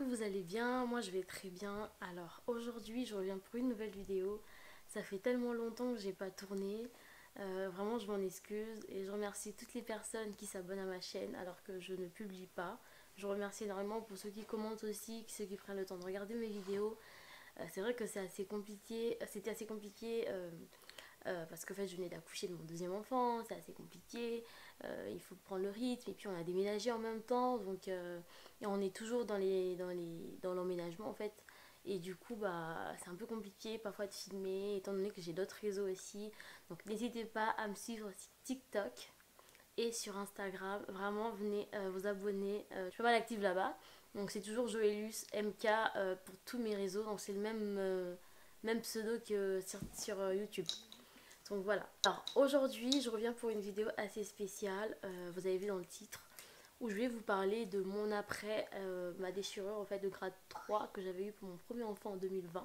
que vous allez bien, moi je vais très bien. Alors aujourd'hui je reviens pour une nouvelle vidéo. Ça fait tellement longtemps que j'ai pas tourné. Vraiment je m'en excuse et je remercie toutes les personnes qui s'abonnent à ma chaîne alors que je ne publie pas. Je remercie énormément pour ceux qui commentent aussi, ceux qui prennent le temps de regarder mes vidéos. C'est vrai que c'est assez compliqué, c'était assez compliqué parce qu'en fait je venais d'accoucher de mon deuxième enfant, c'est assez compliqué, il faut prendre le rythme et puis on a déménagé en même temps donc et on est toujours dans l'emménagement en fait et du coup bah c'est un peu compliqué parfois de filmer étant donné que j'ai d'autres réseaux aussi, donc n'hésitez pas à me suivre sur TikTok et sur Instagram, vraiment venez vous abonner, je suis pas mal active là-bas, donc c'est toujours Joëlus MK pour tous mes réseaux, donc c'est le même pseudo que sur YouTube. Donc voilà. Alors aujourd'hui, je reviens pour une vidéo assez spéciale. Vous avez vu dans le titre où je vais vous parler de mon après ma déchirure en fait de grade 3 que j'avais eu pour mon premier enfant en 2020.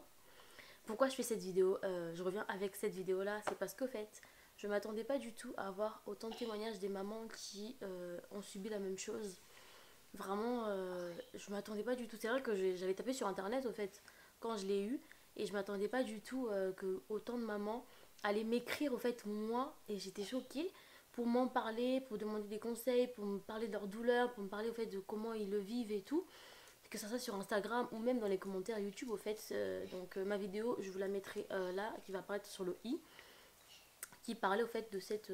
Pourquoi je fais cette vidéo Je reviens avec cette vidéo là, c'est parce qu'au fait, je m'attendais pas du tout à avoir autant de témoignages des mamans qui ont subi la même chose. Vraiment, je m'attendais pas du tout. C'est vrai que j'avais tapé sur internet au fait quand je l'ai eu et je m'attendais pas du tout que autant de mamans allaient m'écrire au fait moi et j'étais choquée pour m'en parler, pour demander des conseils, pour me parler de leur douleur, pour me parler au fait de comment ils le vivent et tout. Que ça soit sur Instagram ou même dans les commentaires YouTube au fait. Donc ma vidéo, je vous la mettrai là, qui va apparaître sur le i, qui parlait au fait de cette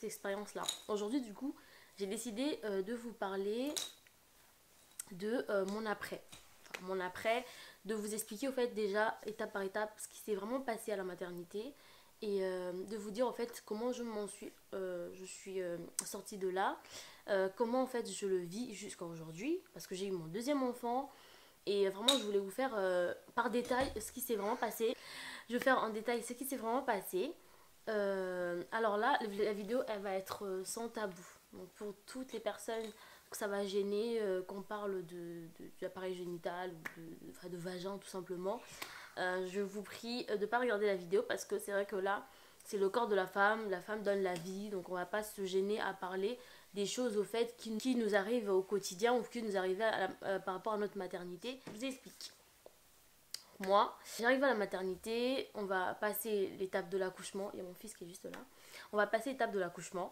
expérience là. Aujourd'hui du coup, j'ai décidé de vous parler de mon après. Enfin, mon après, de vous expliquer au fait déjà étape par étape ce qui s'est vraiment passé à la maternité et de vous dire en fait comment je suis sortie de là, comment en fait je le vis jusqu'à aujourd'hui parce que j'ai eu mon deuxième enfant et vraiment je voulais vous faire par détail ce qui s'est vraiment passé. Je vais faire en détail ce qui s'est vraiment passé. Alors là, la vidéo elle va être sans tabou. Donc pour toutes les personnes que ça va gêner, qu'on parle de l'appareil génital ou enfin de vagin tout simplement, je vous prie de ne pas regarder la vidéo parce que c'est vrai que là, c'est le corps de la femme donne la vie, donc on va pas se gêner à parler des choses au fait qui nous arrivent au quotidien ou qui nous arrivent par rapport à notre maternité. Je vous explique. Moi, j'arrive à la maternité, on va passer l'étape de l'accouchement, il y a mon fils qui est juste là, on va passer l'étape de l'accouchement.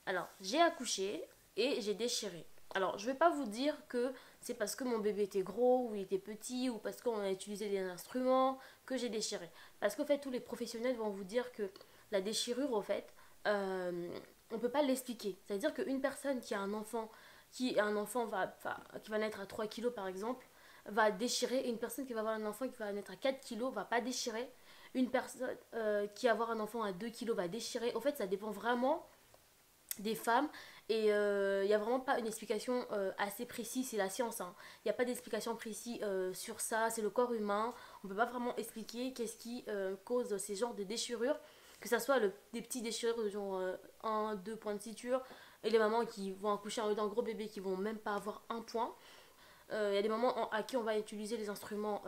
Alors, j'ai accouché et j'ai déchiré. Alors, je vais pas vous dire que c'est parce que mon bébé était gros ou il était petit ou parce qu'on a utilisé des instruments que j'ai déchiré. Parce qu'en fait, tous les professionnels vont vous dire que la déchirure, au fait, on peut pas l'expliquer. C'est-à-dire qu'une personne qui a un enfant qui va naître à 3 kilos par exemple, va déchirer, et une personne qui va avoir un enfant qui va naître à 4 kilos va pas déchirer. Une personne qui va avoir un enfant à 2 kilos va déchirer. Au fait, ça dépend vraiment des femmes et il n'y a vraiment pas une explication assez précise, c'est la science, hein. Il n'y a pas d'explication précise sur ça, c'est le corps humain, on ne peut pas vraiment expliquer qu'est-ce qui cause ces genres de déchirures, que ce soit des petits déchirures de genre 1-2 points de suture et les mamans qui vont accoucher d'un gros bébé qui vont même pas avoir un point. Il y a des mamans à qui on va utiliser les instruments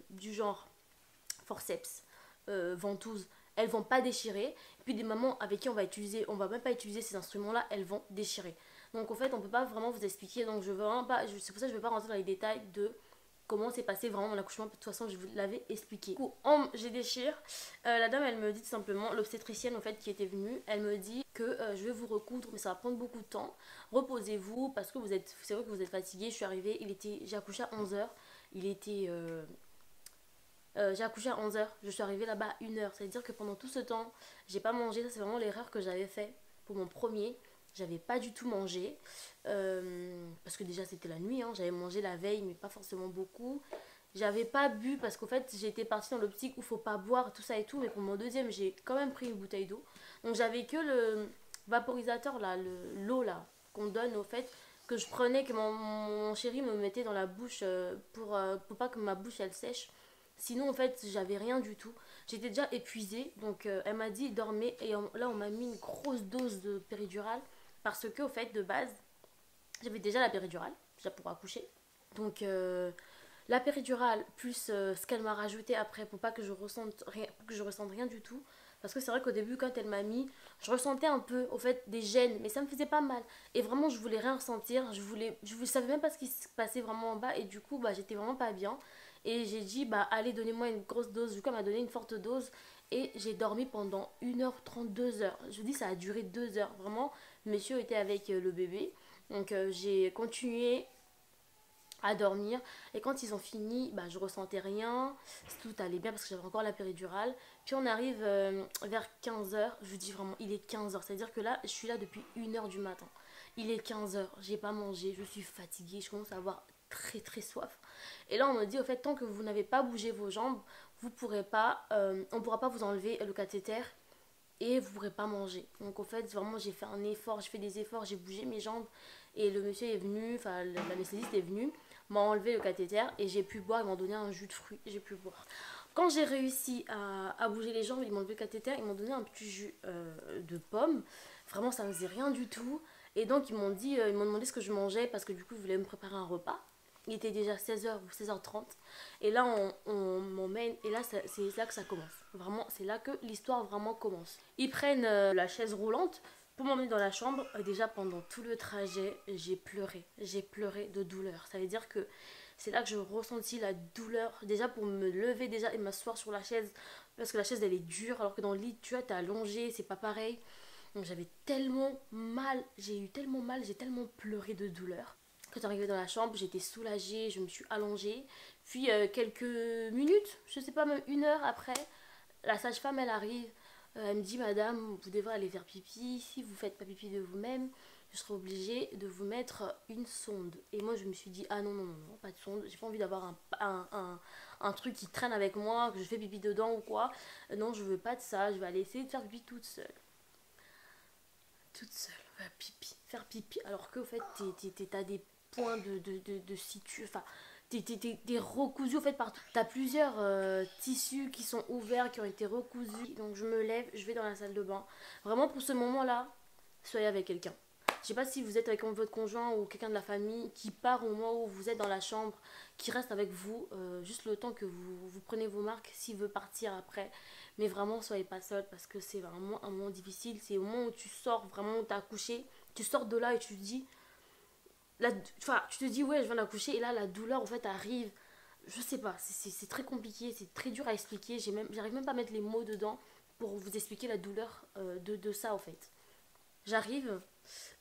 du genre forceps, ventouse, elles vont pas déchirer. Et puis des mamans avec qui on va même pas utiliser ces instruments-là, elles vont déchirer. Donc en fait, on peut pas vraiment vous expliquer. Donc je veux vraiment pas, c'est pour ça que je vais pas rentrer dans les détails de comment s'est passé vraiment mon accouchement. De toute façon, je vous l'avais expliqué. Du coup, j'ai déchiré. La dame, elle me dit tout simplement, l'obstétricienne en fait qui était venue, elle me dit que je vais vous recoudre, mais ça va prendre beaucoup de temps. Reposez-vous parce que c'est vrai que vous êtes fatigué. Je suis arrivée, j'ai accouché à 11h. Il était j'ai accouché à 11h, je suis arrivée là-bas à 1h. C'est-à-dire que pendant tout ce temps, j'ai pas mangé. Ça, c'est vraiment l'erreur que j'avais fait pour mon premier. J'avais pas du tout mangé. Parce que déjà, c'était la nuit, hein. J'avais mangé la veille, mais pas forcément beaucoup. J'avais pas bu parce qu'en fait, j'étais partie dans l'optique où faut pas boire, tout ça et tout. Mais pour mon deuxième, j'ai quand même pris une bouteille d'eau. Donc, j'avais que le vaporisateur, là, l'eau, là, qu'on donne au fait. Que je prenais, que mon chéri me mettait dans la bouche pour pas que ma bouche elle sèche. Sinon, en fait, j'avais rien du tout. J'étais déjà épuisée. Donc, elle m'a dit dormez. Et là, on m'a mis une grosse dose de péridurale. Parce que, au fait, de base, j'avais déjà la péridurale, déjà pour accoucher. Donc, La péridurale plus ce qu'elle m'a rajouté après pour pas que je ressente rien du tout. Parce que c'est vrai qu'au début, quand elle m'a mis, je ressentais un peu, au fait, des gènes, mais ça me faisait pas mal. Et vraiment, je voulais rien ressentir. Je savais même pas ce qui se passait vraiment en bas. Et du coup, bah, j'étais vraiment pas bien. Et j'ai dit, bah, allez, donnez-moi une grosse dose. Du coup, elle m'a donné une forte dose. Et j'ai dormi pendant 1h30, 2h. Je vous dis, ça a duré 2 heures. Vraiment, monsieur était avec le bébé. Donc, j'ai continué à dormir. Et quand ils ont fini, bah, je ressentais rien. Tout allait bien parce que j'avais encore la péridurale. Puis on arrive vers 15h. Je vous dis vraiment, il est 15h. C'est-à-dire que là, je suis là depuis 1h du matin. Il est 15h. J'ai pas mangé. Je suis fatiguée. Je commence à avoir très très soif. Et là, on me dit, au fait, tant que vous n'avez pas bougé vos jambes, vous pourrez pas, on ne pourra pas vous enlever le cathéter et vous ne pourrez pas manger. Donc en fait, vraiment, j'ai fait un effort, j'ai fait des efforts, j'ai bougé mes jambes et le monsieur est venu, enfin l'anesthésiste est venu, m'a enlevé le cathéter et j'ai pu boire, ils m'ont donné un jus de fruits, j'ai pu boire. Quand j'ai réussi à bouger les jambes, ils m'ont enlevé le cathéter, ils m'ont donné un petit jus de pomme. Vraiment, ça ne faisait rien du tout. Et donc, ils m'ont dit, ils m'ont demandé ce que je mangeais parce que du coup, ils voulaient me préparer un repas. Il était déjà 16h ou 16h30. Et là, on m'emmène. Et là, c'est là que ça commence. Vraiment, c'est là que l'histoire vraiment commence. Ils prennent la chaise roulante pour m'emmener dans la chambre. Déjà, pendant tout le trajet, j'ai pleuré. J'ai pleuré de douleur. Ça veut dire que c'est là que je ressentis la douleur. Déjà, pour me lever déjà et m'asseoir sur la chaise. Parce que la chaise, elle est dure. Alors que dans le lit, tu vois, t'es allongé. C'est pas pareil. Donc, j'avais tellement mal. J'ai eu tellement mal. J'ai tellement pleuré de douleur. Quand j'arrivais dans la chambre, j'étais soulagée, je me suis allongée. Puis quelques minutes, je sais pas, même 1 heure après, la sage-femme elle arrive. Elle me dit, madame, vous devrez aller faire pipi. Si vous faites pas pipi de vous-même, je serai obligée de vous mettre une sonde. Et moi je me suis dit, ah non, non, non, non, pas de sonde. J'ai pas envie d'avoir un truc qui traîne avec moi, que je fais pipi dedans ou quoi. Non, je veux pas de ça, je vais aller essayer de faire pipi toute seule. Toute seule, pipi, faire pipi. Alors qu'au fait, t'as des points de situ, enfin, t'es recousu au fait partout. T'as plusieurs tissus qui sont ouverts, qui ont été recousus. Donc je me lève, je vais dans la salle de bain. Vraiment pour ce moment-là, soyez avec quelqu'un. Je sais pas si vous êtes avec votre conjoint ou quelqu'un de la famille qui part au moment où vous êtes dans la chambre, qui reste avec vous, juste le temps que vous prenez vos marques, s'il veut partir après. Mais vraiment, soyez pas seul parce que c'est vraiment un moment difficile. C'est au moment où tu sors, vraiment, t'as accouché, tu sors de là et tu te dis, enfin, tu te dis, ouais, je viens d'accoucher et là, la douleur, en fait, arrive. Je sais pas, c'est très compliqué, c'est très dur à expliquer. J'arrive même pas à mettre les mots dedans pour vous expliquer la douleur de ça, en fait. J'arrive,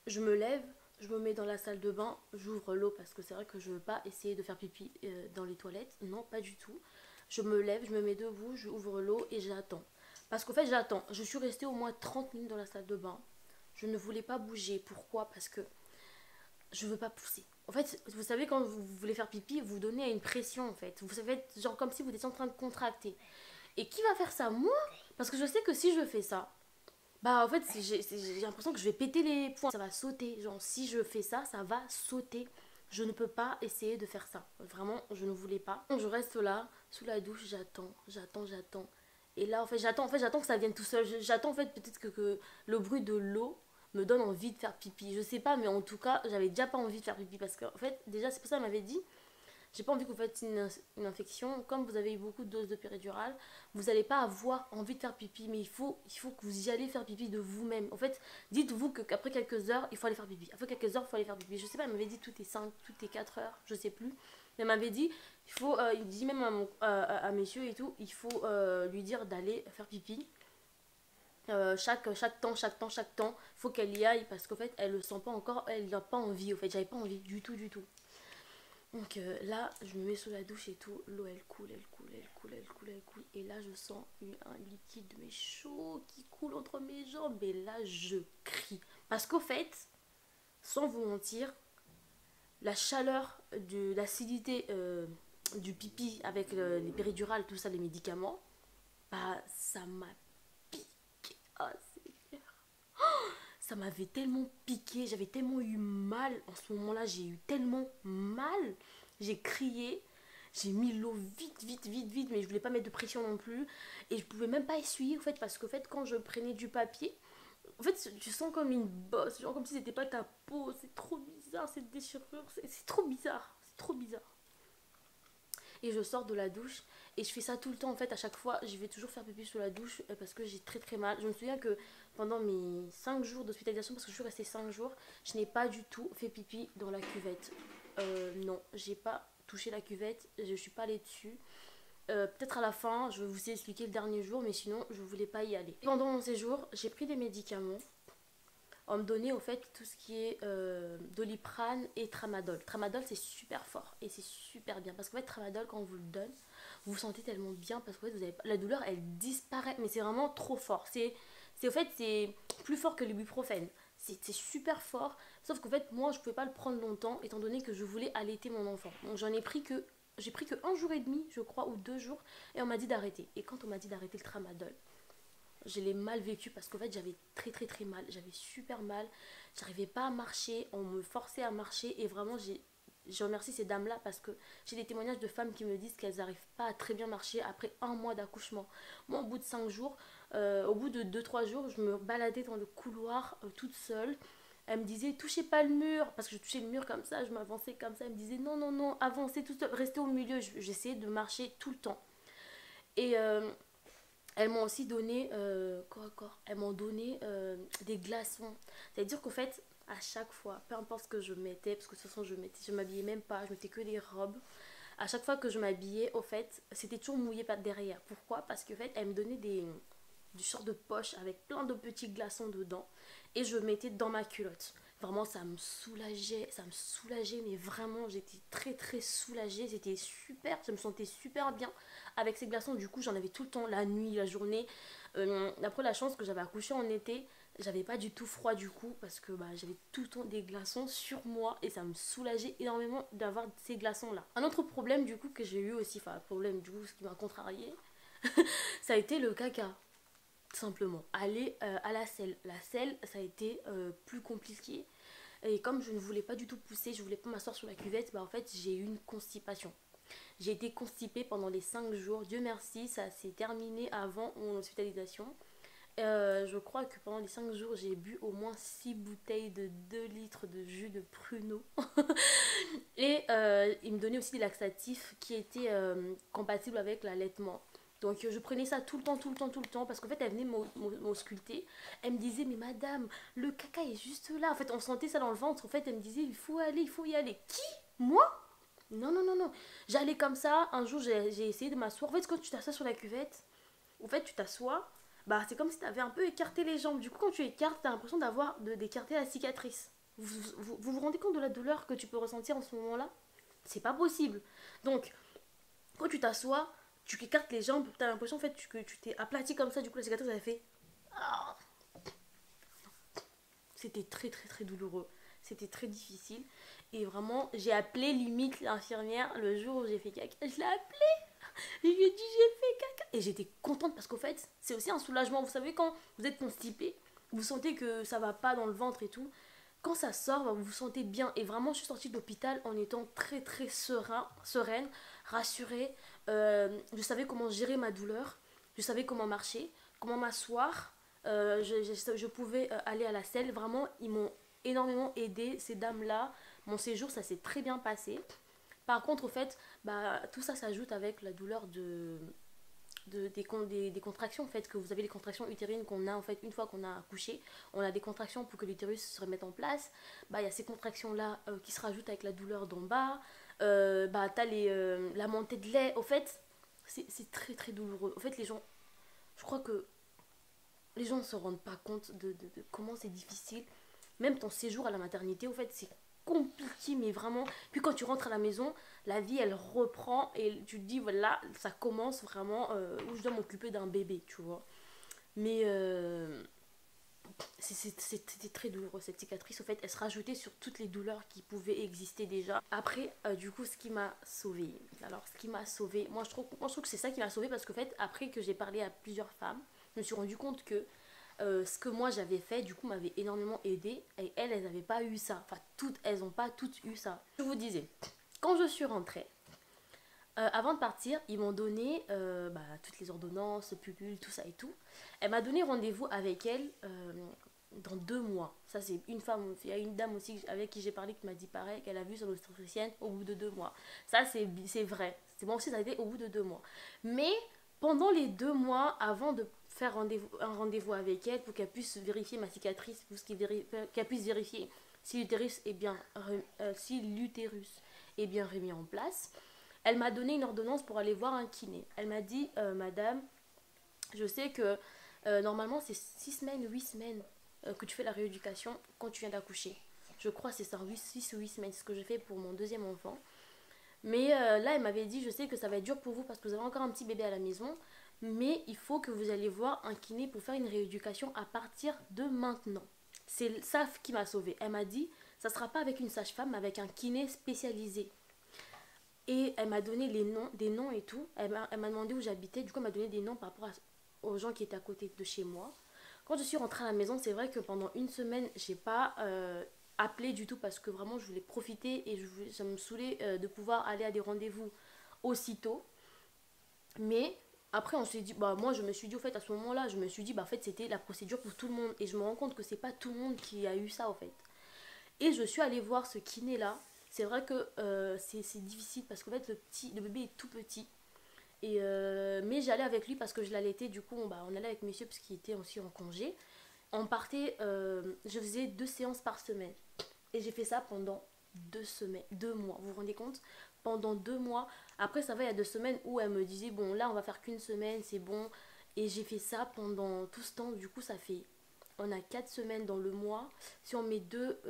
je me lève, je me mets dans la salle de bain, j'ouvre l'eau parce que c'est vrai que je veux pas essayer de faire pipi dans les toilettes. Non, pas du tout. Je me lève, je me mets debout, j'ouvre l'eau et j'attends. Parce qu'en fait, j'attends. Je suis restée au moins 30 minutes dans la salle de bain. Je ne voulais pas bouger. Pourquoi? Parce que je veux pas pousser. En fait, vous savez, quand vous voulez faire pipi, vous donnez une pression en fait. Vous savez, genre comme si vous étiez en train de contracter. Et qui va faire ça? Moi? Parce que je sais que si je fais ça, bah en fait, j'ai l'impression que je vais péter les poings. Ça va sauter. Genre, si je fais ça, ça va sauter. Je ne peux pas essayer de faire ça. Vraiment, je ne voulais pas. Donc, je reste là, sous la douche, j'attends. Et là, j'attends que ça vienne tout seul. J'attends en fait peut-être que le bruit de l'eau me donne envie de faire pipi. Je sais pas, mais en tout cas, j'avais déjà pas envie de faire pipi parce qu'en fait, déjà, c'est pour ça qu'elle m'avait dit, j'ai pas envie que vous fassiez une infection. Comme vous avez eu beaucoup de doses de péridurale, vous n'allez pas avoir envie de faire pipi. Mais il faut que vous y allez faire pipi de vous-même. En fait, dites-vous qu'après quelques heures, il faut aller faire pipi. Après quelques heures, il faut aller faire pipi. Je sais pas, elle m'avait dit toutes les 5, toutes les 4 heures, je sais plus. Mais elle m'avait dit, il dit même à messieurs et tout, il faut lui dire d'aller faire pipi. Chaque temps, il faut qu'elle y aille parce qu'en fait, elle le sent pas encore, elle n'a pas envie. En fait, j'avais pas envie du tout, du tout. Donc là, je me mets sous la douche et tout. L'eau, elle coule. Et là, je sens un liquide mais chaud qui coule entre mes jambes. Et là, je crie. Parce qu'au fait, sans vous mentir, la chaleur de l'acidité du pipi avec les péridurales, tout ça, les médicaments, bah, ça m'a piqué. Ah, c'est... Ça m'avait tellement piqué, j'avais tellement eu mal. En ce moment-là, j'ai eu tellement mal. J'ai crié, j'ai mis l'eau vite, mais je voulais pas mettre de pression non plus. Et je pouvais même pas essuyer, en fait, parce qu'en fait, quand je prenais du papier, en fait, tu sens comme une bosse, genre comme si c'était pas ta peau. C'est trop bizarre, cette déchirure. C'est trop bizarre, c'est trop bizarre. et je sors de la douche. Et je fais ça tout le temps en fait, à chaque fois, je vais toujours faire pipi sous la douche parce que j'ai très très mal. Je me souviens que pendant mes 5 jours d'hospitalisation, parce que je suis restée 5 jours, je n'ai pas du tout fait pipi dans la cuvette. Non, j'ai pas touché la cuvette, je suis pas allée dessus. Peut-être à la fin, je vais vous expliquer le dernier jour, mais sinon, je voulais pas y aller. Pendant mon séjour, j'ai pris des médicaments. On me donnait au fait tout ce qui est Doliprane et Tramadol. Tramadol, c'est super fort et c'est super bien parce qu'en fait, Tramadol, quand on vous le donne, vous vous sentez tellement bien parce que en fait, vous avez, la douleur, elle disparaît, mais c'est vraiment trop fort. Au fait, c'est plus fort que l'ibuprofène. C'est super fort, sauf qu'en fait, moi, je pouvais pas le prendre longtemps étant donné que je voulais allaiter mon enfant. Donc, j'ai pris que un jour et demi, je crois, ou 2 jours, et on m'a dit d'arrêter. Et quand on m'a dit d'arrêter le Tramadol, je l'ai mal vécu parce qu'en fait j'avais très très très mal, j'avais super mal, j'arrivais pas à marcher, on me forçait à marcher et vraiment je remercie ces dames là parce que j'ai des témoignages de femmes qui me disent qu'elles n'arrivent pas à très bien marcher après un mois d'accouchement. Moi au bout de 5 jours, au bout de 2 3 jours, je me baladais dans le couloir toute seule. Elle me disait touchez pas le mur parce que je touchais le mur comme ça, je m'avançais comme ça. Elle me disait non non non, avancez tout seul, restez au milieu. J'essayais de marcher tout le temps. Et elles m'ont aussi donné, quoi encore? Elles m'ont donné des glaçons. C'est-à-dire qu'en fait, à chaque fois, peu importe ce que je mettais, parce que de toute façon, je m'habillais même pas, je mettais que des robes. À chaque fois que je m'habillais, au fait, c'était toujours mouillé par derrière. Pourquoi? Parce qu'en fait, elles me donnaient du sort de poche avec plein de petits glaçons dedans. Et je mettais dans ma culotte. Vraiment, ça me soulageait, mais vraiment, j'étais très très soulagée. C'était super, je me sentais super bien avec ces glaçons. Du coup, j'en avais tout le temps, la nuit, la journée. Après, la chance que j'avais accouché en été, j'avais pas du tout froid du coup, parce que bah, j'avais tout le temps des glaçons sur moi et ça me soulageait énormément d'avoir ces glaçons là. Un autre problème du coup que j'ai eu aussi, enfin, problème du coup, ce qui m'a contrarié, ça a été le caca simplement. Aller à la selle. La selle, ça a été plus compliqué. Et comme je ne voulais pas du tout pousser, je voulais pas m'asseoir sur la cuvette, bah en fait j'ai eu une constipation. J'ai été constipée pendant les 5 jours. Dieu merci, ça s'est terminé avant mon hospitalisation. Je crois que pendant les 5 jours, j'ai bu au moins 6 bouteilles de 2 litres de jus de pruneau. Et il me donnait aussi des laxatifs qui étaient compatibles avec l'allaitement. Donc je prenais ça tout le temps, tout le temps, tout le temps, parce qu'en fait elle venait m'ausculter. Elle me disait mais madame, le caca est juste là. En fait on sentait ça dans le ventre. En fait elle me disait il faut aller, il faut y aller. Qui? Moi? Non, non, non, non. J'allais comme ça. Un jour j'ai essayé de m'asseoir. En fait quand tu t'assois sur la cuvette, en fait tu t'assois, bah c'est comme si tu avais un peu écarté les jambes. Du coup quand tu écartes, tu as l'impression d'écarter la cicatrice. Vous rendez compte de la douleur que tu peux ressentir en ce moment-là? C'est pas possible. Donc quand tu t'assois, tu écartes les jambes, tu as l'impression en fait que tu t'es aplati comme ça, du coup la cicatrice elle a fait. Ah. C'était très très très douloureux. C'était très difficile. Et vraiment, j'ai appelé limite l'infirmière le jour où j'ai fait caca. Je l'ai appelé. Je lui ai dit j'ai fait caca. Et j'étais contente parce qu'au fait, c'est aussi un soulagement. Vous savez, quand vous êtes constipé, vous sentez que ça va pas dans le ventre et tout. Quand ça sort, vous vous sentez bien. Et vraiment, je suis sortie de l'hôpital en étant très très sereine, rassurée. Je savais comment gérer ma douleur. Je savais comment marcher, comment m'asseoir. Je pouvais aller à la selle. Vraiment, ils m'ont énormément aidé, ces dames-là. Mon séjour, ça s'est très bien passé. Par contre, au fait, bah, tout ça s'ajoute avec la douleur des contractions en fait, que vous avez les contractions utérines qu'on a en fait une fois qu'on a accouché. On a des contractions pour que l'utérus se remette en place. Bah il y a ces contractions là qui se rajoutent avec la douleur d'en bas. Bah t'as la montée de lait. Au fait c'est très très douloureux. Au fait les gens, je crois que les gens ne se rendent pas compte de comment c'est difficile. Même ton séjour à la maternité, au fait, c'est compliqué, mais vraiment. Puis quand tu rentres à la maison, la vie, elle reprend et tu te dis, voilà, ça commence vraiment où je dois m'occuper d'un bébé, tu vois. Mais c'était très douloureux, cette cicatrice. Au fait, elle se rajoutait sur toutes les douleurs qui pouvaient exister déjà. Après, du coup, ce qui m'a sauvée. Alors, ce qui m'a sauvée, moi, je trouve que c'est ça qui m'a sauvée parce qu'en fait, après que j'ai parlé à plusieurs femmes, je me suis rendu compte que ce que moi j'avais fait du coup m'avait énormément aidé et elles n'avaient pas eu ça, enfin toutes, elles n'ont pas toutes eu ça. Je vous disais, quand je suis rentrée, avant de partir, ils m'ont donné bah, toutes les ordonnances, pupule, tout ça et tout. Elle m'a donné rendez-vous avec elle dans 2 mois. Ça c'est une femme, il y a une dame aussi avec qui j'ai parlé qui m'a dit pareil, qu'elle a vu son obstétricienne au bout de 2 mois. Ça c'est vrai, C'est bon aussi, ça a été au bout de 2 mois. Mais pendant les 2 mois, avant de faire un rendez-vous avec elle pour qu'elle puisse vérifier ma cicatrice, pour qu'elle puisse vérifier si l'utérus est bien, si l'utérus est bien remis en place, elle m'a donné une ordonnance pour aller voir un kiné. Elle m'a dit, madame, je sais que normalement c'est 6 semaines, 8 semaines que tu fais la rééducation quand tu viens d'accoucher. Je crois que c'est ça, 6 ou 8 semaines, c'est ce que je fais pour mon deuxième enfant. Mais là, elle m'avait dit, je sais que ça va être dur pour vous parce que vous avez encore un petit bébé à la maison, mais il faut que vous alliez voir un kiné pour faire une rééducation à partir de maintenant. C'est ça qui m'a sauvée. Elle m'a dit, ça ne sera pas avec une sage-femme, mais avec un kiné spécialisé. Et elle m'a donné des noms et tout. Elle m'a demandé où j'habitais. Du coup, elle m'a donné des noms par rapport aux gens qui étaient à côté de chez moi. Quand je suis rentrée à la maison, c'est vrai que pendant une semaine, j'ai pas appelé du tout parce que vraiment, je voulais profiter et ça me saoulait de pouvoir aller à des rendez-vous aussitôt. Mais après, on s'est dit, bah moi, je me suis dit, au fait, à ce moment-là, je me suis dit, bah en fait, c'était la procédure pour tout le monde. Et je me rends compte que c'est pas tout le monde qui a eu ça, au fait. Et je suis allée voir ce kiné-là. C'est vrai que c'est difficile parce qu'en fait, le bébé est tout petit. Mais j'allais avec lui parce que je l'allaitais. Du coup, on allait avec monsieur parce qu'il était aussi en congé. On partait, je faisais 2 séances par semaine. Et j'ai fait ça pendant 2 semaines, 2 mois. Vous vous rendez compte? Pendant 2 mois. Après, ça va, il y a 2 semaines où elle me disait, bon, là, on va faire qu'une semaine, c'est bon. Et j'ai fait ça pendant tout ce temps. Du coup, ça fait on a 4 semaines dans le mois. Si on met 2,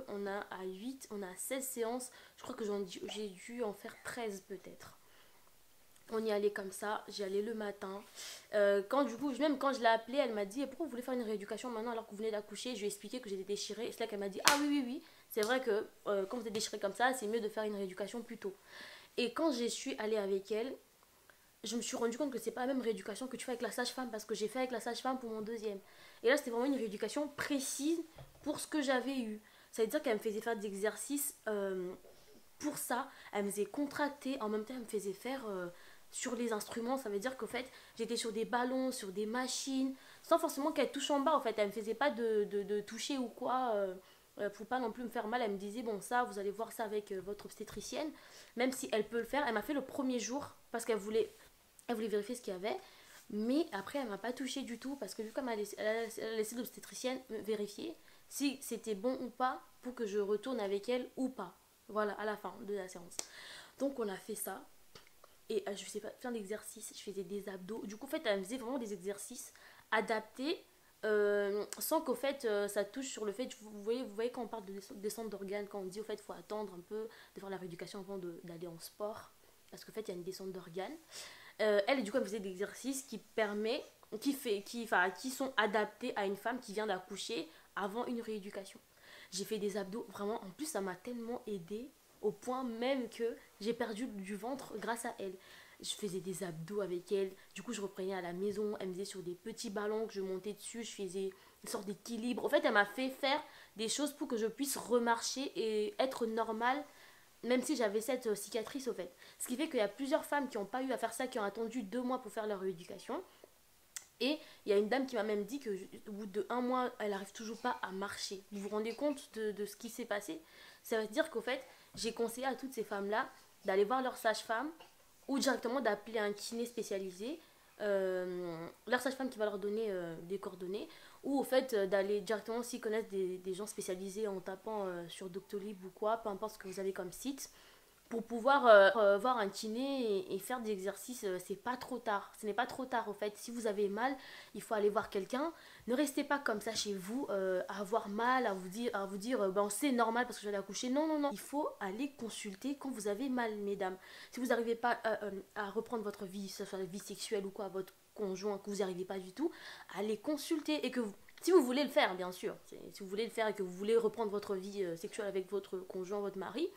on a à 8, on a 16 séances. Je crois que j'ai dû en faire 13 peut-être. On y allait comme ça, j'y allais le matin. Du coup, même quand je l'ai appelée, elle m'a dit, pourquoi vous voulez faire une rééducation maintenant alors que vous venez d'accoucher? Je lui ai expliqué que j'étais déchirée. Et c'est là qu'elle m'a dit, ah oui, oui, oui, c'est vrai que quand vous êtes déchirée comme ça, c'est mieux de faire une rééducation plus tôt. Et quand je suis allée avec elle, je me suis rendu compte que c'est pas la même rééducation que tu fais avec la sage-femme parce que j'ai fait avec la sage-femme pour mon deuxième. Et là, c'était vraiment une rééducation précise pour ce que j'avais eu. Ça veut dire qu'elle me faisait faire des exercices pour ça. Elle me faisait contracter. En même temps, elle me faisait faire sur les instruments. Ça veut dire qu'en fait, j'étais sur des ballons, sur des machines, sans forcément qu'elle touche en bas. En fait, elle me faisait pas de toucher ou quoi. Pour pas non plus me faire mal, elle me disait bon ça vous allez voir ça avec votre obstétricienne, même si elle peut le faire. Elle m'a fait le premier jour parce elle voulait vérifier ce qu'il y avait, mais après elle m'a pas touché du tout parce que vu comme elle a laissé l'obstétricienne vérifier si c'était bon ou pas pour que je retourne avec elle ou pas. Voilà, à la fin de la séance. Donc on a fait ça et je faisais plein d'exercices, je faisais des abdos. Du coup en fait elle me faisait vraiment des exercices adaptés sans qu'au fait ça touche sur le fait, vous voyez quand on parle de descente d'organes, quand on dit au fait il faut attendre un peu de faire la rééducation avant d'aller en sport parce qu'au fait il y a une descente d'organes. Elle, du coup, elle faisait des exercices qui sont adaptés à une femme qui vient d'accoucher avant une rééducation. J'ai fait des abdos, vraiment, en plus, ça m'a tellement aidée au point même que j'ai perdu du ventre grâce à elle. Je faisais des abdos avec elle, du coup, je reprenais à la maison, elle me faisait sur des petits ballons que je montais dessus, je faisais une sorte d'équilibre. En fait, elle m'a fait faire des choses pour que je puisse remarcher et être normale même si j'avais cette cicatrice au fait. Ce qui fait qu'il y a plusieurs femmes qui n'ont pas eu à faire ça, qui ont attendu 2 mois pour faire leur rééducation. Et il y a une dame qui m'a même dit qu'au bout de 1 mois, elle n'arrive toujours pas à marcher. Vous vous rendez compte de ce qui s'est passé? Ça veut dire qu'au fait, j'ai conseillé à toutes ces femmes-là d'aller voir leur sage-femme ou directement d'appeler un kiné spécialisé, leur sage-femme qui va leur donner des coordonnées, ou au fait d'aller directement s'ils connaissent des gens spécialisés en tapant sur Doctolib ou quoi, peu importe ce que vous avez comme site, pour pouvoir voir un kiné et faire des exercices. C'est pas trop tard, ce n'est pas trop tard au fait. Si vous avez mal, il faut aller voir quelqu'un. Ne restez pas comme ça chez vous à avoir mal, à vous dire ben c'est normal parce que je vais accoucher. Non, non, non, il faut aller consulter quand vous avez mal, mesdames. Si vous n'arrivez pas à reprendre votre vie, que ce soit la vie sexuelle ou quoi, votre conjoint, que vous n'y arrivez pas du tout, allez consulter. Et que si vous voulez le faire, bien sûr, si vous voulez le faire et que vous voulez reprendre votre vie sexuelle avec votre conjoint, votre mari,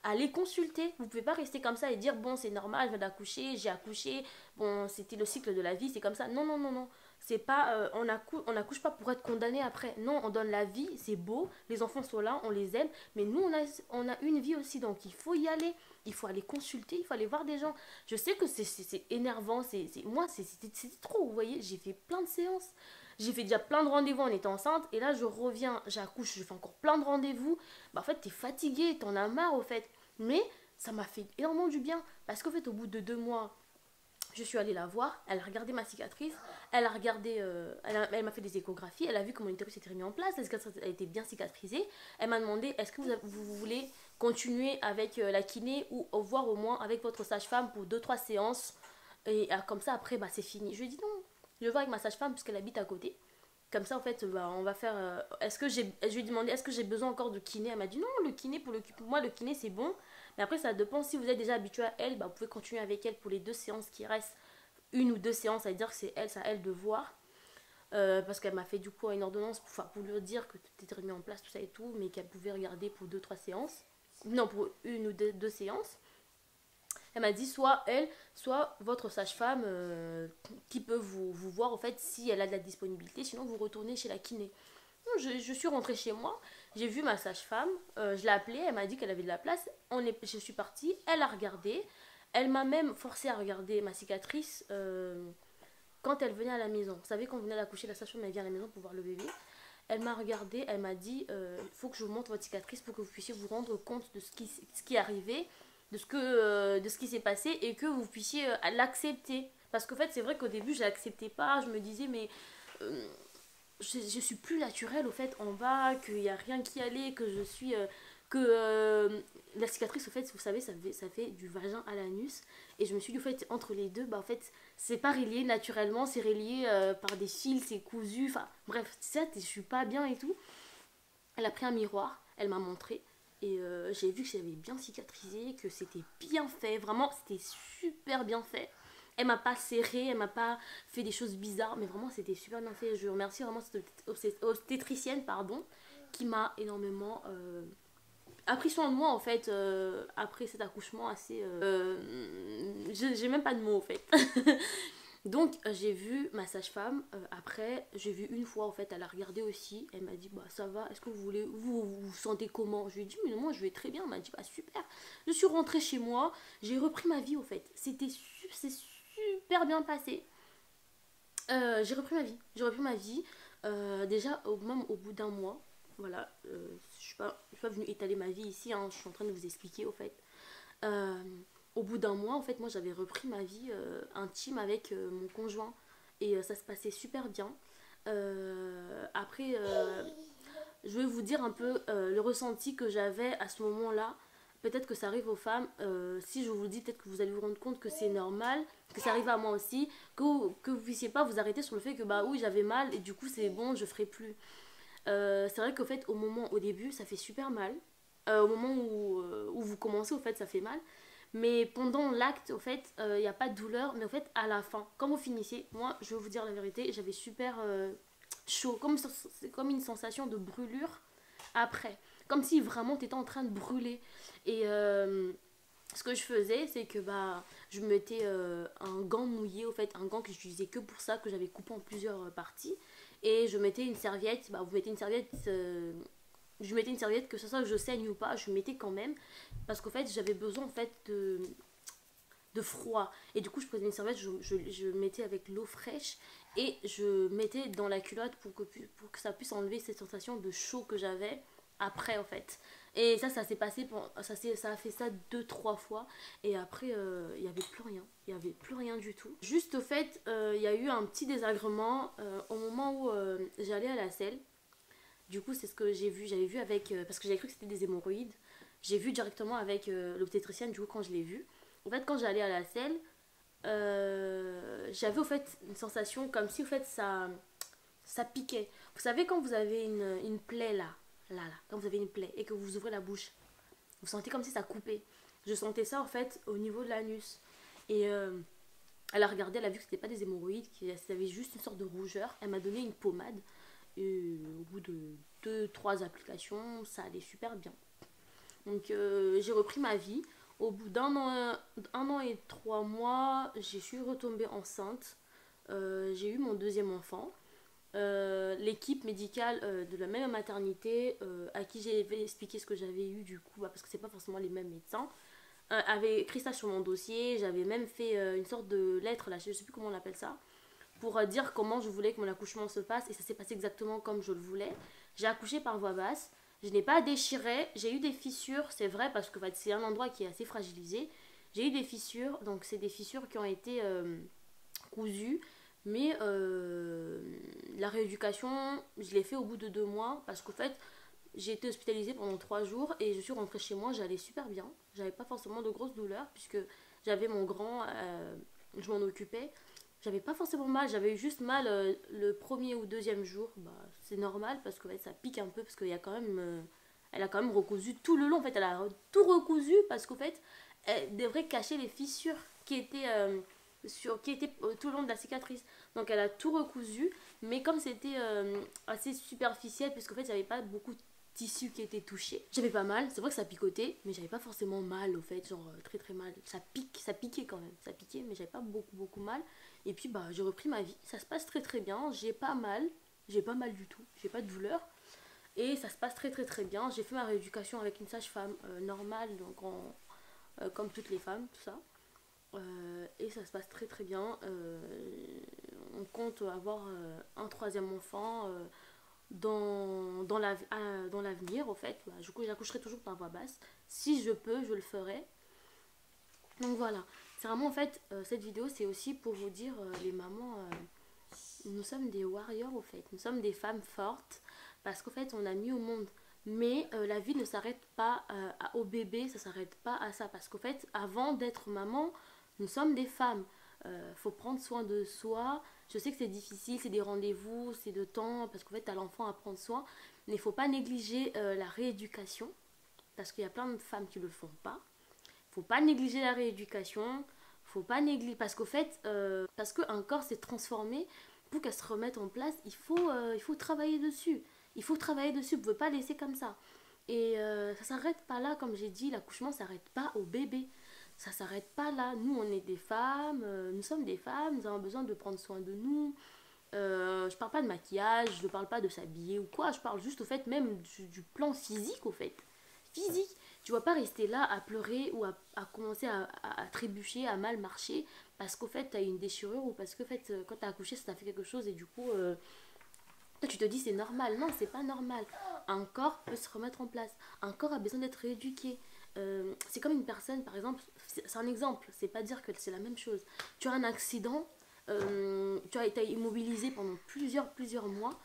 allez consulter. Vous pouvez pas rester comme ça et dire bon c'est normal, je viens d'accoucher, j'ai accouché, bon c'était le cycle de la vie, c'est comme ça. Non, non, non, non. C'est pas, on n'accouche pas pour être condamné après. Non, on donne la vie, c'est beau, les enfants sont là, on les aime, mais nous on a une vie aussi, donc il faut y aller. Il faut aller consulter, il faut aller voir des gens. Je sais que c'est énervant, moi c'était trop, vous voyez, j'ai fait plein de séances. J'ai fait déjà plein de rendez-vous en étant enceinte. Et là, je reviens, j'accouche, je fais encore plein de rendez-vous. Bah, en fait, t'es fatiguée, t'en as marre, au fait. Mais ça m'a fait énormément du bien. Parce qu'en fait, au bout de 2 mois, je suis allée la voir, elle a regardé ma cicatrice, elle a regardé, elle m'a fait des échographies, elle a vu comment l'utérus s'était remis en place, la cicatrice a été bien cicatrisée. Elle m'a demandé est-ce que vous voulez continuer avec la kiné ou voir au moins avec votre sage-femme pour 2-3 séances. Et comme ça, après, bah, c'est fini. Je lui ai dit non, je vais voir avec ma sage-femme puisqu'elle habite à côté. Comme ça, en fait, bah, on va faire. Je lui ai demandé est-ce que j'ai besoin encore de kiné. Elle m'a dit non, le kiné, pour moi, le kiné, c'est bon. Mais après, ça dépend. Si vous êtes déjà habitué à elle, bah, vous pouvez continuer avec elle pour les 2 séances qui restent. 1 ou 2 séances, ça veut dire que c'est elle, à elle de voir. Parce qu'elle m'a fait du coup une ordonnance pour lui dire que tout était remis en place, tout ça et tout, mais qu'elle pouvait regarder pour 2-3 séances. Non, pour 1 ou 2 séances. Elle m'a dit soit elle, soit votre sage-femme qui peut vous voir en fait si elle a de la disponibilité, sinon vous retournez chez la kiné. Je suis rentrée chez moi, j'ai vu ma sage-femme, je l'ai appelée, elle m'a dit qu'elle avait de la place, je suis partie, elle a regardé, elle m'a même forcé à regarder ma cicatrice quand elle venait à la maison. Vous savez, quand on venait d'accoucher, la sage-femme elle vient à la maison pour voir le bébé. Elle m'a regardé, elle m'a dit il faut que je vous montre votre cicatrice pour que vous puissiez vous rendre compte de ce qui est arrivé, de ce qui s'est passé et que vous puissiez l'accepter. Parce qu'en fait, c'est vrai qu'au début, je l'acceptais pas. Je me disais, mais je suis plus naturelle au fait en bas, qu'il n'y a rien qui allait, que je suis. La cicatrice, au fait, vous savez, ça fait du vagin à l'anus. Et je me suis dit, au fait, entre les deux, bah, en fait, c'est pas relié naturellement, c'est relié par des fils, c'est cousu. Enfin, bref, ça, je suis pas bien et tout. Elle a pris un miroir, elle m'a montré. Et j'ai vu que j'avais bien cicatrisé, que c'était bien fait. Vraiment, c'était super bien fait. Elle m'a pas serré, elle m'a pas fait des choses bizarres, mais vraiment c'était super bien fait. Je remercie vraiment cette obstétricienne, pardon, qui m'a énormément a pris soin de moi en fait après cet accouchement assez. J'ai même pas de mots en fait. Donc j'ai vu ma sage-femme, après j'ai vu une fois en fait, elle a regardé aussi, elle m'a dit bah ça va, est-ce que vous voulez, vous sentez comment? Je lui ai dit mais moi je vais très bien, elle m'a dit bah super. Je suis rentrée chez moi, j'ai repris ma vie au fait, c'est super bien passé. J'ai repris ma vie, déjà même au bout d'un mois, voilà, je suis pas venue étaler ma vie ici, hein, je suis en train de vous expliquer au fait. Euh, Au bout d'un mois, en fait, moi j'avais repris ma vie intime avec mon conjoint et ça se passait super bien. Après, je vais vous dire un peu le ressenti que j'avais à ce moment-là. Peut-être que ça arrive aux femmes. Si je vous le dis, peut-être que vous allez vous rendre compte que c'est normal, que ça arrive à moi aussi, que vous puissiez pas vous arrêter sur le fait que bah oui j'avais mal et du coup c'est bon, je ferai plus. C'est vrai qu'au fait au début ça fait super mal. Au moment où vous commencez au fait ça fait mal. Mais pendant l'acte, au fait, il n'y a pas de douleur. Mais au fait, à la fin, quand vous finissez, moi, je vais vous dire la vérité, j'avais super chaud. C'est comme une sensation de brûlure après. Comme si vraiment tu étais en train de brûler. Et ce que je faisais, c'est que bah, je mettais un gant mouillé, au fait, un gant que j'utilisais que pour ça, que j'avais coupé en plusieurs parties. Et je mettais une serviette, bah, vous mettez une serviette je mettais une serviette, que ce soit que je saigne ou pas, je mettais quand même. Parce qu'en fait, j'avais besoin en fait de froid. Et du coup, je prenais une serviette, je mettais avec l'eau fraîche et je mettais dans la culotte pour que ça puisse enlever cette sensation de chaud que j'avais après en fait. Et ça s'est passé, ça a fait ça 2-3 fois. Et après, il n'y avait plus rien. Il n'y avait plus rien du tout. Juste au fait, il y a eu un petit désagrément au moment où j'allais à la selle. Du coup, c'est ce que j'ai vu. J'avais vu avec. Parce que j'avais cru que c'était des hémorroïdes. J'ai vu directement avec l'obstétricienne, du coup, quand je l'ai vu. En fait, quand j'allais à la selle, j'avais au fait une sensation comme si au fait ça piquait. Vous savez, quand vous avez une plaie là, quand vous avez une plaie et que vous ouvrez la bouche, vous sentez comme si ça coupait. Je sentais ça en fait au niveau de l'anus. Et elle a regardé, elle a vu que c'était pas des hémorroïdes, qu'il y avait juste une sorte de rougeur. Elle m'a donné une pommade. Et au bout de 2-3 applications, ça allait super bien. Donc j'ai repris ma vie. Au bout d'un an et 3 mois, je suis retombée enceinte. J'ai eu mon deuxième enfant. L'équipe médicale de la même maternité à qui j'ai expliqué ce que j'avais eu du coup, bah, parce que c'est pas forcément les mêmes médecins, avait écrit ça sur mon dossier. J'avais même fait une sorte de lettre, là, je sais plus comment on appelle ça, pour dire comment je voulais que mon accouchement se passe et ça s'est passé exactement comme je le voulais. J'ai accouché par voie basse. Je n'ai pas déchiré, j'ai eu des fissures, c'est vrai, parce que c'est un endroit qui est assez fragilisé. J'ai eu des fissures, donc c'est des fissures qui ont été cousues. Mais la rééducation, je l'ai fait au bout de 2 mois, parce qu'en fait, j'ai été hospitalisée pendant 3 jours et je suis rentrée chez moi, j'allais super bien. J'avais pas forcément de grosses douleurs, puisque j'avais mon grand, je m'en occupais. J'avais pas forcément mal, j'avais eu juste mal le premier ou deuxième jour. Bah, c'est normal parce que ça pique un peu parce qu'il y a quand même, elle a quand même recousu tout le long. En fait, elle a tout recousu parce qu'en fait, elle devrait cacher les fissures qui étaient tout le long de la cicatrice. Donc, elle a tout recousu, mais comme c'était assez superficiel, puisqu'en fait, il n'y avait pas beaucoup de tissu qui était touché. J'avais pas mal, c'est vrai que ça picotait, mais j'avais pas forcément mal au fait, genre très très mal. Ça piquait quand même, ça piquait, mais j'avais pas beaucoup mal. Et puis bah j'ai repris ma vie, ça se passe très très bien, j'ai pas mal du tout, j'ai pas de douleur. Et ça se passe très très très bien. J'ai fait ma rééducation avec une sage-femme normale, donc comme toutes les femmes, tout ça. Et ça se passe très très bien. On compte avoir un troisième enfant dans l'avenir, au fait. Bah, du coup, j'accoucherai toujours par voie basse. Si je peux, je le ferai. Donc voilà. C'est vraiment, en fait, cette vidéo, c'est aussi pour vous dire, les mamans, nous sommes des warriors, au fait. Nous sommes des femmes fortes. Parce qu'au fait, on a mis au monde. Mais la vie ne s'arrête pas au bébé, ça s'arrête pas à ça. Parce qu'au fait, avant d'être maman, nous sommes des femmes. Faut prendre soin de soi. Je sais que c'est difficile, c'est des rendez-vous, c'est de temps, parce qu'en fait, tu as l'enfant à prendre soin. Mais il ne faut pas négliger la rééducation, parce qu'il y a plein de femmes qui ne le font pas. Faut pas négliger la rééducation, faut pas négliger, parce qu'au fait, parce qu'un corps s'est transformé, pour qu'elle se remette en place, il faut travailler dessus. Il faut travailler dessus, vous ne pouvez pas laisser comme ça. Et ça s'arrête pas là, comme j'ai dit, l'accouchement s'arrête pas au bébé. Ça s'arrête pas là. Nous, on est des femmes, nous sommes des femmes, nous avons besoin de prendre soin de nous. Je parle pas de maquillage, je ne parle pas de s'habiller ou quoi, je parle juste au fait même du plan physique au fait. Physique. Tu vas pas rester là à pleurer ou à commencer à trébucher, à mal marcher parce qu'au fait tu as une déchirure ou parce que fait, quand tu as accouché ça t'a fait quelque chose et du coup toi, tu te dis c'est normal. Non, c'est pas normal. Un corps peut se remettre en place. Un corps a besoin d'être rééduqué. C'est comme une personne, par exemple, c'est un exemple, c'est pas dire que c'est la même chose. Tu as un accident, tu as été immobilisé pendant plusieurs mois.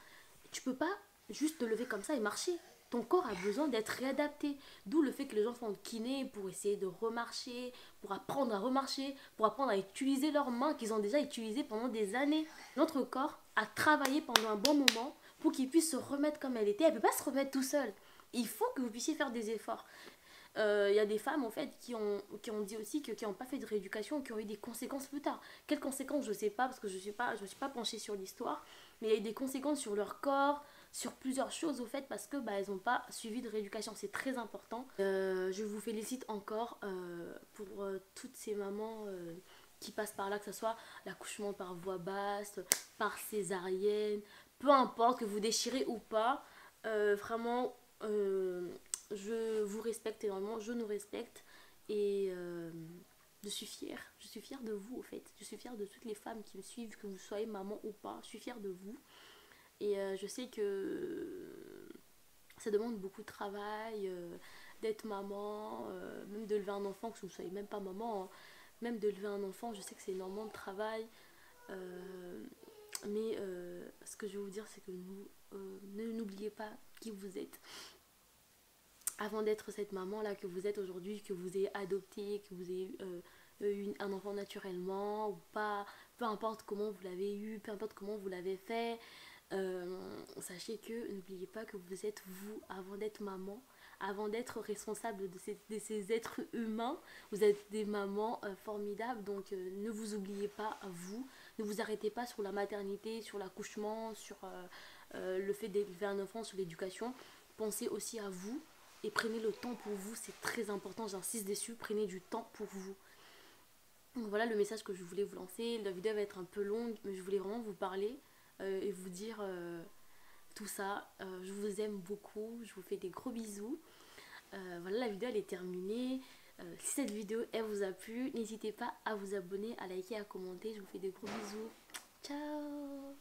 Tu peux pas juste te lever comme ça et marcher. Ton corps a besoin d'être réadapté. D'où le fait que les gens font de kiné pour essayer de remarcher, pour apprendre à remarcher, pour apprendre à utiliser leurs mains qu'ils ont déjà utilisées pendant des années. Notre corps a travaillé pendant un bon moment pour qu'il puisse se remettre comme elle était. Elle ne peut pas se remettre tout seul. Il faut que vous puissiez faire des efforts. Il y a des femmes en fait qui ont dit aussi qui n'ont pas fait de rééducation et qui ont eu des conséquences plus tard. Quelles conséquences, je ne sais pas parce que je ne suis pas penchée sur l'histoire, mais il y a eu des conséquences sur leur corps, sur plusieurs choses au fait parce que elles n'ont pas suivi de rééducation. C'est très important. Je vous félicite encore pour toutes ces mamans qui passent par là, que ce soit l'accouchement par voie basse, par césarienne, peu importe que vous déchirez ou pas. Vraiment, je vous respecte énormément, je nous respecte et je suis fière de vous au fait, je suis fière de toutes les femmes qui me suivent, que vous soyez maman ou pas, je suis fière de vous et je sais que ça demande beaucoup de travail d'être maman, même de lever un enfant, que vous ne soyez même pas maman, hein, même de lever un enfant, je sais que c'est énormément de travail, mais ce que je vais vous dire c'est que n'oubliez pas qui vous êtes avant d'être cette maman-là que vous êtes aujourd'hui, que vous ayez adopté, que vous ayez eu un enfant naturellement ou pas, peu importe comment vous l'avez eu, peu importe comment vous l'avez fait, sachez que n'oubliez pas que vous êtes vous avant d'être maman, avant d'être responsable de ces êtres humains. Vous êtes des mamans formidables, donc ne vous oubliez pas à vous, ne vous arrêtez pas sur la maternité, sur l'accouchement, sur le fait d'élever un enfant, sur l'éducation. Pensez aussi à vous et prenez le temps pour vous, c'est très important, j'insiste dessus, prenez du temps pour vous. Donc voilà le message que je voulais vous lancer. La vidéo va être un peu longue, mais je voulais vraiment vous parler et vous dire tout ça. Je vous aime beaucoup, je vous fais des gros bisous. Voilà, la vidéo elle est terminée. Si cette vidéo elle vous a plu, n'hésitez pas à vous abonner, à liker, à commenter. Je vous fais des gros bisous. Ciao.